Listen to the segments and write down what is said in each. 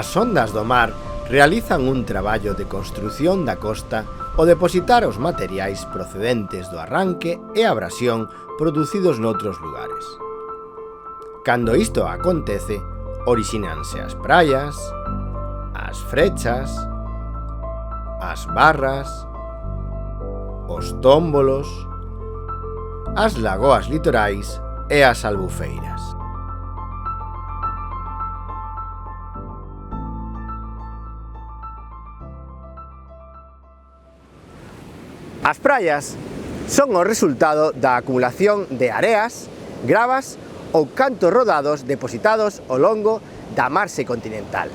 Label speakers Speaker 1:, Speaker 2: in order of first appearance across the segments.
Speaker 1: As ondas do mar realizan un traballo de construción da costa ao depositar os materiais procedentes do arranque e abrasión producidos noutros lugares. Cando isto acontece, orixínanse as praias, as frechas, as barras, os tómbolos, as lagoas litorais e as albufeiras. As praias son o resultado da acumulación de areas, gravas ou cantos rodados depositados ao longo da marxe continental.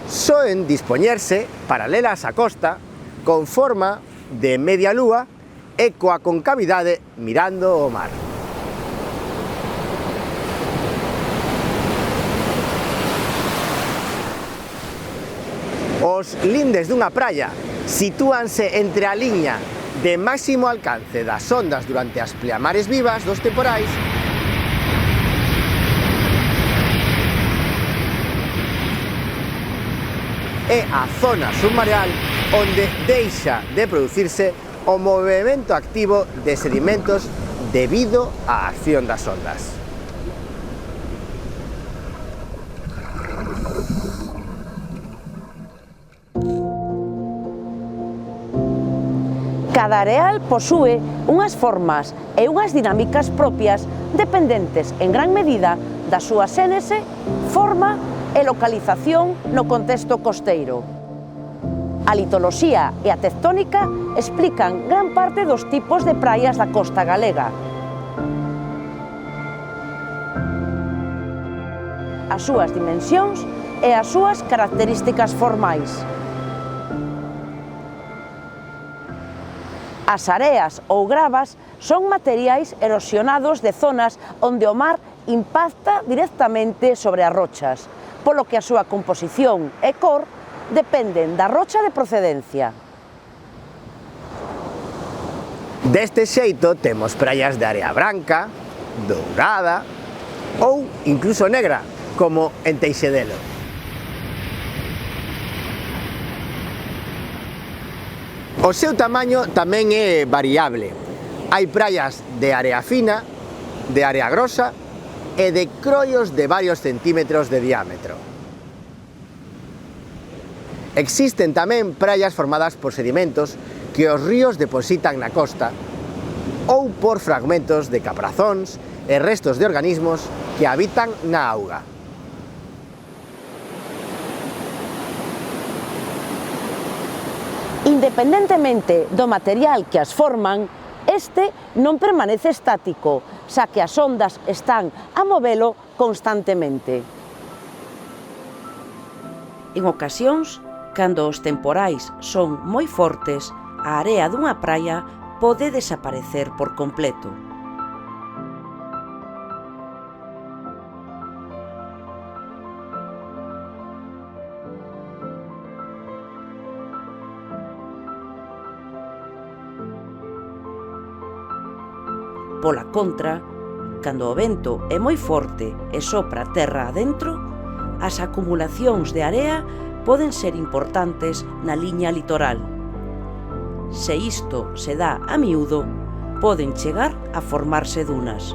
Speaker 1: Soen dispoñerse paralelas á costa con forma de media lúa e coa concavidade mirando o mar. Os lindes dunha praia sitúanse entre a liña de máximo alcance das ondas durante as pleamares vivas dos temporais e a zona submareal onde deixa de producirse o movimento activo de sedimentos debido á acción das ondas.
Speaker 2: Cada areal posúe unhas formas e unhas dinámicas propias dependentes en gran medida da súa xénese, forma e localización no contexto costeiro. A litoloxía e a tectónica explican gran parte dos tipos de praias da costa galega. As súas dimensións e as súas características formais. As areas ou gravas son materiais erosionados de zonas onde o mar impacta directamente sobre as rochas, polo que a súa composición e cor dependen da rocha de procedencia.
Speaker 1: Deste xeito temos praias de area branca, dourada ou incluso negra, como en Teixedelo. O seu tamaño tamén é variable. Hai praias de area fina, de area grosa e de croios de varios centímetros de diámetro. Existen tamén praias formadas por sedimentos que os ríos depositan na costa ou por fragmentos de caprazóns e restos de organismos que habitan na auga.
Speaker 2: Independentemente do material que as forman, este non permanece estático, xa que as ondas están a movelo constantemente. En ocasións, cando os temporais son moi fortes, a area dunha praia pode desaparecer por completo. Pola contra, cando o vento é moi forte e sopra terra adentro, as acumulacións de area poden ser importantes na liña litoral. Se isto se dá a miúdo, poden chegar a formarse dunas.